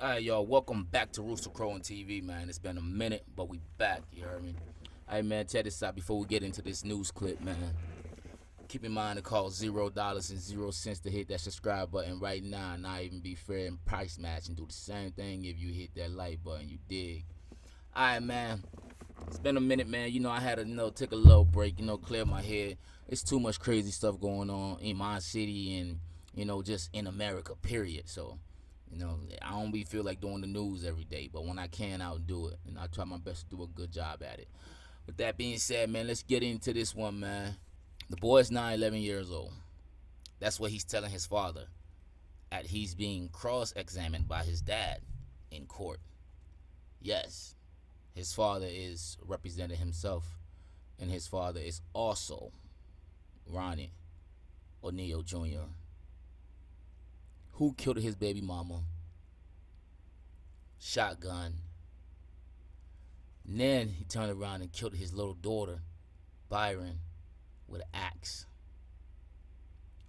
Alright, y'all, welcome back to Rooster Crow and TV, man. It's been a minute, but we back, you heard me? Alright, man, check this out before we get into this news clip, man. Keep in mind it costs $0.00 to hit that subscribe button right now, not even be fair and price match, and do the same thing if you hit that like button, you dig? Alright, man. It's been a minute, man. I had to take a little break, clear my head. It's too much crazy stuff going on in my city and just in America, period. So, I don't be feel like doing the news every day, but when I can, I'll do it, and I try my best to do a good job at it. With that being said, man, let's get into this one, man. The boy's 11 years old. That's what he's telling his father. At he's being cross-examined by his dad in court. Yes, his father is representing himself, and his father is also Ronnie O'Neal Jr., who killed his baby mama, shotgun. And then he turned around and killed his little daughter, Byron, with an axe.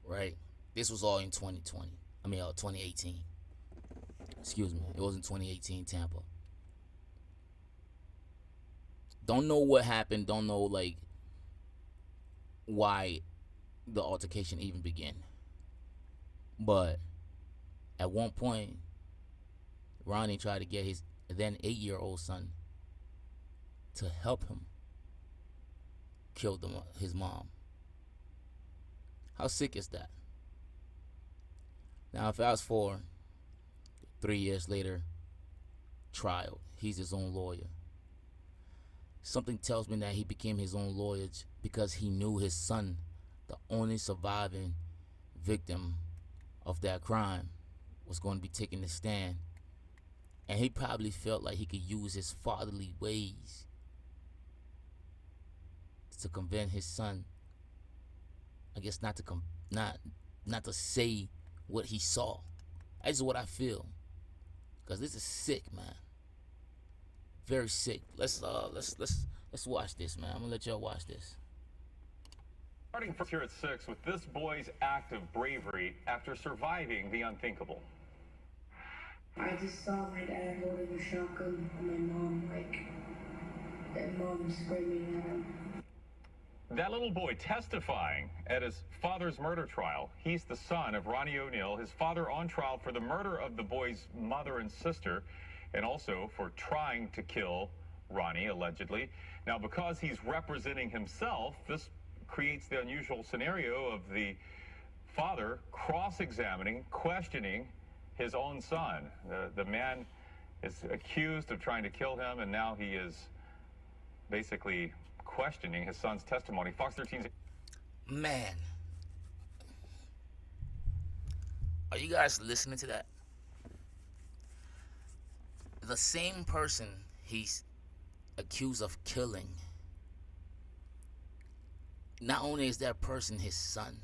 Right? This was all in 2018. Excuse me. It was in 2018 Tampa. Don't know what happened. Don't know, why the altercation even began. But at one point, Ronnie tried to get his then 8-year-old son to help him kill his mom. How sick is that? Now, fast forward 3 years later, trial. He's his own lawyer. Something tells me that he became his own lawyer because he knew his son, the only surviving victim of that crime, was going to be taking the stand. And he probably felt like he could use his fatherly ways to convince his son, I guess, not to say what he saw. That's what I feel. Cause this is sick, man. Very sick. Let's watch this, man. I'm gonna let y'all watch this. Starting here at 6 with this boy's act of bravery after surviving the unthinkable. I just saw my dad holding a shotgun and my mom, and mom screaming at him. That little boy testifying at his father's murder trial. He's the son of Ronnie O'Neal, his father on trial for the murder of the boy's mother and sister, and also for trying to kill Ronnie, allegedly. Now, because he's representing himself, this creates the unusual scenario of the father cross-examining, questioning his own son. The man is accused of trying to kill him, and now he is basically questioning his son's testimony. Fox 13's... Man, are you guys listening to that? The same person he's accused of killing, not only is that person his son,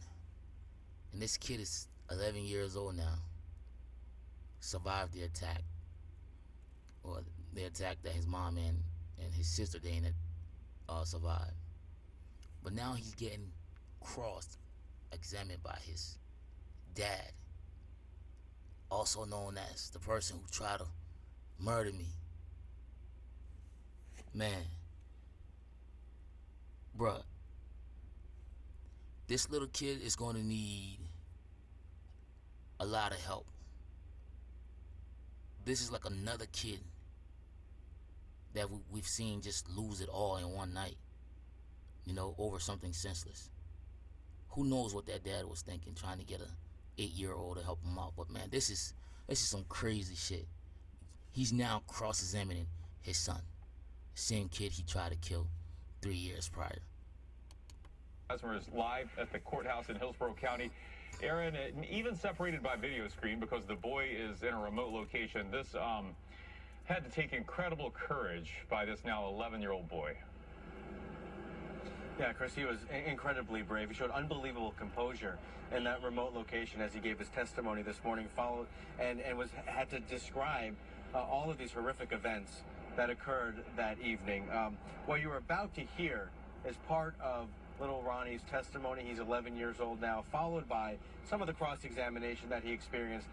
and this kid is 11 years old now, survived the attack, or the attack that his mom and his sister Dana survived. But now he's getting cross-examined by his dad, also known as the person who tried to murder me. Man, bruh, this little kid is going to need a lot of help. This is like another kid that we've seen just lose it all in one night, over something senseless. Who knows what that dad was thinking, trying to get a 8-year-old to help him out. But man, this is some crazy shit. He's now cross-examining his son, same kid he tried to kill 3 years prior. Asmer is live at the courthouse in Hillsborough County. Aaron, even separated by video screen because the boy is in a remote location, this had to take incredible courage by this now 11-year-old boy. Yeah, Chris, he was incredibly brave. He showed unbelievable composure in that remote location as he gave his testimony this morning, followed and had to describe all of these horrific events that occurred that evening. What you're about to hear is part of little Ronnie's testimony. He's 11 years old now, followed by some of the cross-examination that he experienced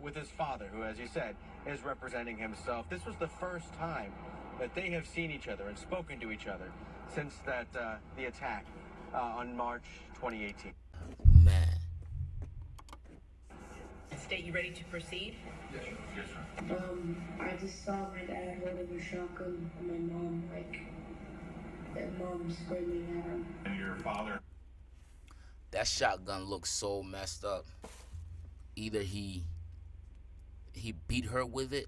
with his father, who, as you said, is representing himself. This was the first time that they have seen each other and spoken to each other since that the attack on March 2018. Man. State, you ready to proceed? Yes, sir. I just saw my dad holding a shotgun and my mom, and mom screaming at him. And your father? That shotgun looks so messed up. Either he beat her with it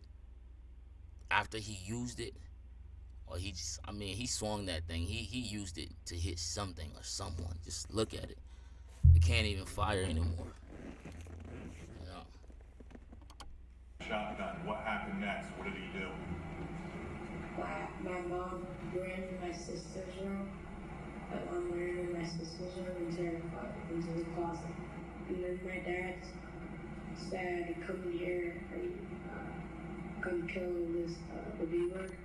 after he used it, or he just, he swung that thing. He used it to hit something or someone. Just look at it. It can't even fire anymore. You know? Shotgun. What happened next? What did he do? My mom ran in my sister's room. My mom ran in my sister's room into the closet. And then my dad said, come in here and come kill the B-word.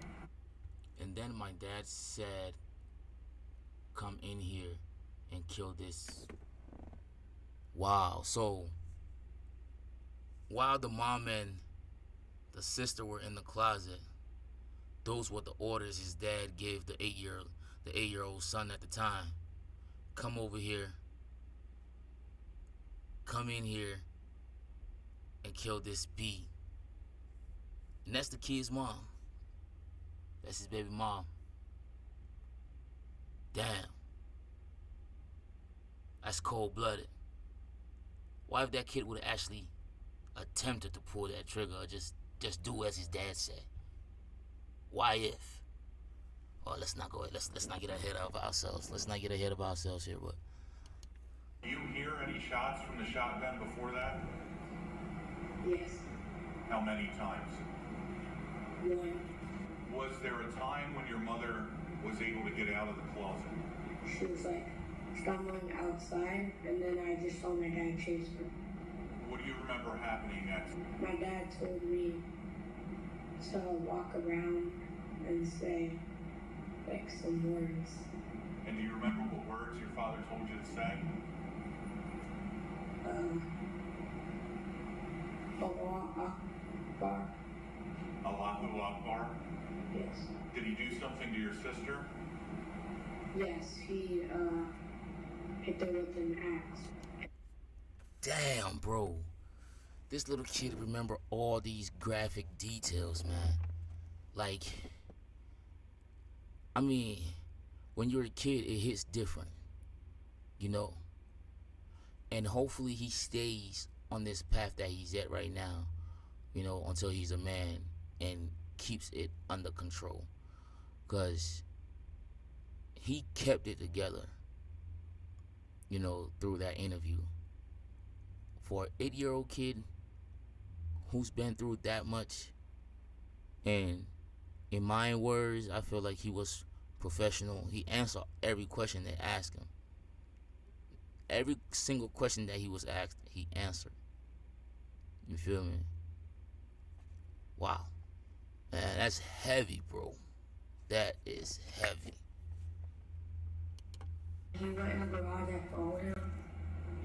And then my dad said, come in here and kill this. Wow. So while the mom and the sister were in the closet, those were the orders his dad gave the 8-year-old son at the time. Come over here. Come in here and kill this B. And that's the kid's mom. That's his baby mom. Damn. That's cold-blooded. Why if that kid would have actually attempted to pull that trigger or just do as his dad said? Why if? Oh, let's not get ahead of ourselves. Let's not get ahead of ourselves here, but Do you hear any shots from the shotgun before that? Yes. How many times? One. Was there a time when your mother was able to get out of the closet? She was stumbling outside, and then I just saw my dad chase her. What do you remember happening next? My dad told me to walk around and say some words. And do you remember what words your father told you to say? Allah Akbar. Allahu Akbar? Yes. Did he do something to your sister? Yes, he hit her with an axe. damn, bro. This little kid remember all these graphic details, man. Like, when you're a kid, it hits different, you know? And hopefully he stays on this path that he's at right now, you know, until he's a man and keeps it under control. Because he kept it together, you know, through that interview. For an 8-year-old kid who's been through that much, and in my words, I feel like he was professional. He answered every question they asked him. Every single question that he was asked, he answered. You feel me? Wow. Man, that's heavy, bro. That is heavy. He went in the garage, I followed him.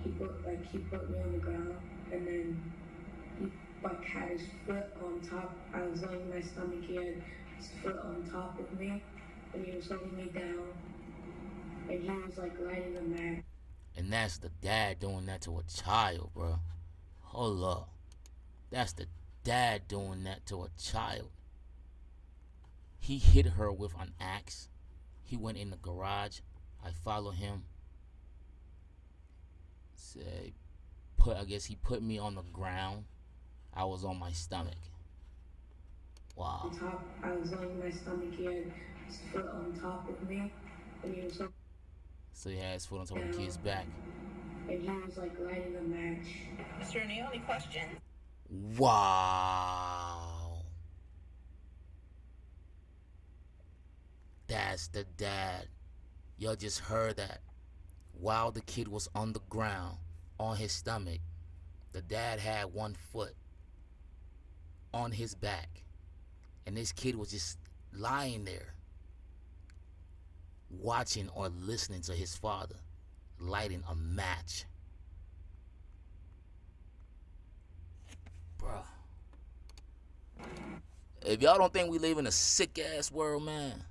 He put me on the ground, and then he had his foot on top. I was laying in my stomach, he had his foot on top of me, and he was holding me down, and he was lighting a match. And that's the dad doing that to a child, bro. Hold up. That's the dad doing that to a child. He hit her with an axe. He went in the garage. I followed him. I guess he put me on the ground. I was on my stomach. Wow. I was laying in my stomach, he had his foot on top of me, and he was So he had his foot on top of the kid's back. and he was lighting a match. Mr. O'Neal, any questions? Wow. That's the dad. Y'all just heard that. While the kid was on the ground, on his stomach, the dad had one foot on his back. And this kid was just lying there. watching or listening to his father lighting a match. Bruh. If y'all don't think we live in a sick ass world, man,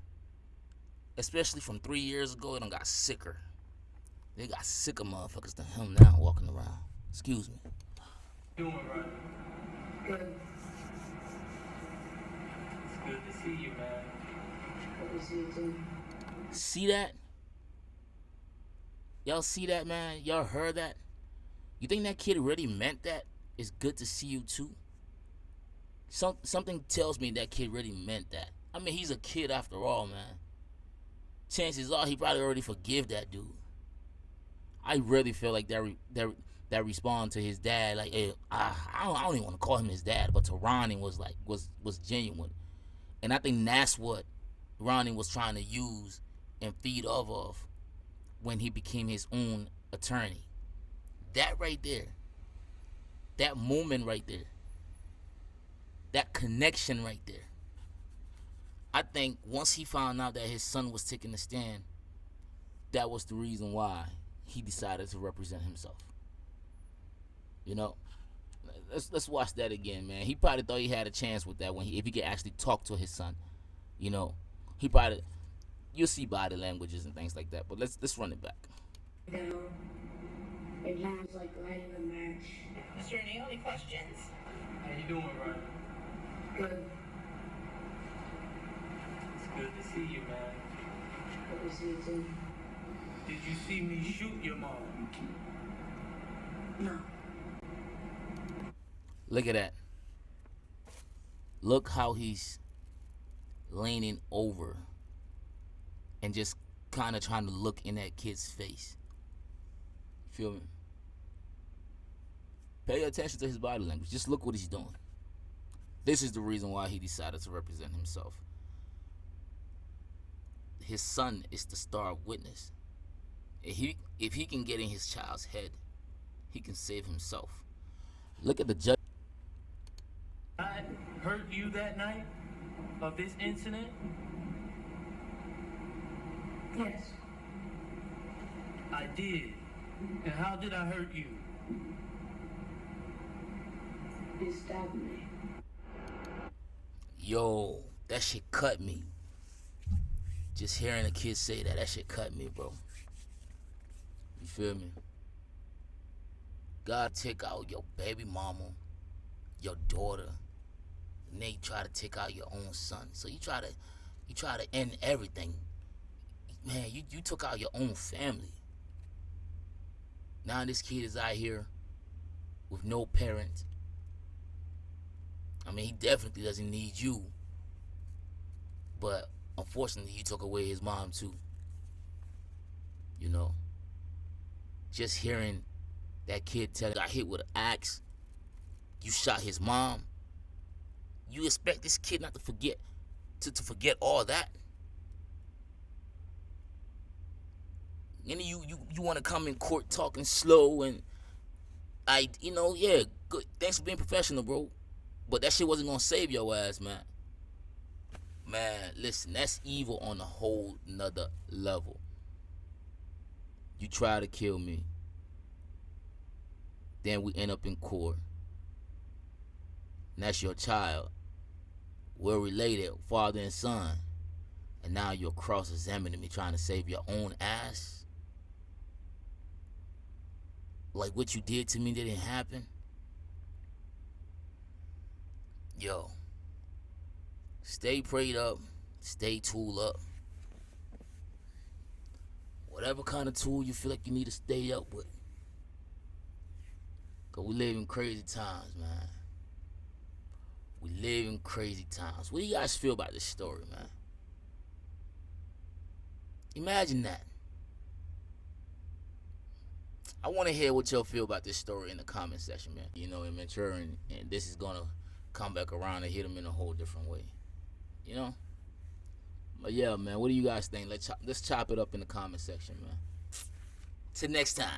especially from 3 years ago, it done got sicker. They got sicker motherfuckers than him now walking around. Excuse me. Doing right. Good. It's good to see you, man. Good to see you too. See that? Y'all see that, man? Y'all heard that? You think that kid really meant that? It's good to see you too? Something tells me that kid really meant that. I mean, he's a kid after all, man. Chances are he probably already forgive that dude. I really feel like that respond to his dad, like, hey, I don't even want to call him his dad, but to Ronnie was genuine. And I think that's what Ronnie was trying to use and feed off of when he became his own attorney. That right there, that moment right there, that connection right there. I think once he found out that his son was taking the stand, that was the reason why he decided to represent himself. You know, let's watch that again, man. He probably thought he had a chance with that if he could actually talk to his son. You know, he probably, you'll see body languages and things like that. But let's run it back. Down, and he was like lighting a match. Mr. O'Neal, any questions? How you doing, right? Good. It's good to see you, man. Good to see you too. Did you see me shoot your mom? No. Look at that. Look how he's leaning over and just kind of trying to look in that kid's face. Feel me? Pay attention to his body language. Just look what he's doing. This is the reason why he decided to represent himself. His son is the star witness. If he can get in his child's head, he can save himself. Look at the judge. I hurt you that night of this incident? Yes. I did. And how did I hurt you? You stabbed me. Yo, that shit cut me. Just hearing a kid say that shit cut me, bro. You feel me? God take out your baby mama, your daughter, and then you try to take out your own son. So you try to end everything. Man, you took out your own family. Now this kid is out here with no parent. I mean, he definitely doesn't need you. But unfortunately, you took away his mom too. You know? Just hearing that kid tell got hit with an axe, you shot his mom. You expect this kid not to forget to forget all that? And you want to come in court talking slow and yeah, good. Thanks for being professional, bro. But that shit wasn't gonna save your ass, man. Man, listen, that's evil on a whole nother level. You try to kill me. Then we end up in court. And that's your child. We're related, father and son. And now you're cross-examining me trying to save your own ass? Like what you did to me didn't happen? Yo. Stay prayed up. Stay tooled up. Whatever kind of tool you feel like you need to stay up with. Because we live in crazy times, man. We live in crazy times. What do you guys feel about this story, man? Imagine that. I want to hear what y'all feel about this story in the comment section, man. You know, and mature, and this is going to come back around and hit them in a whole different way. You know? But yeah, man, what do you guys think? Let's chop it up in the comment section, man. Till next time.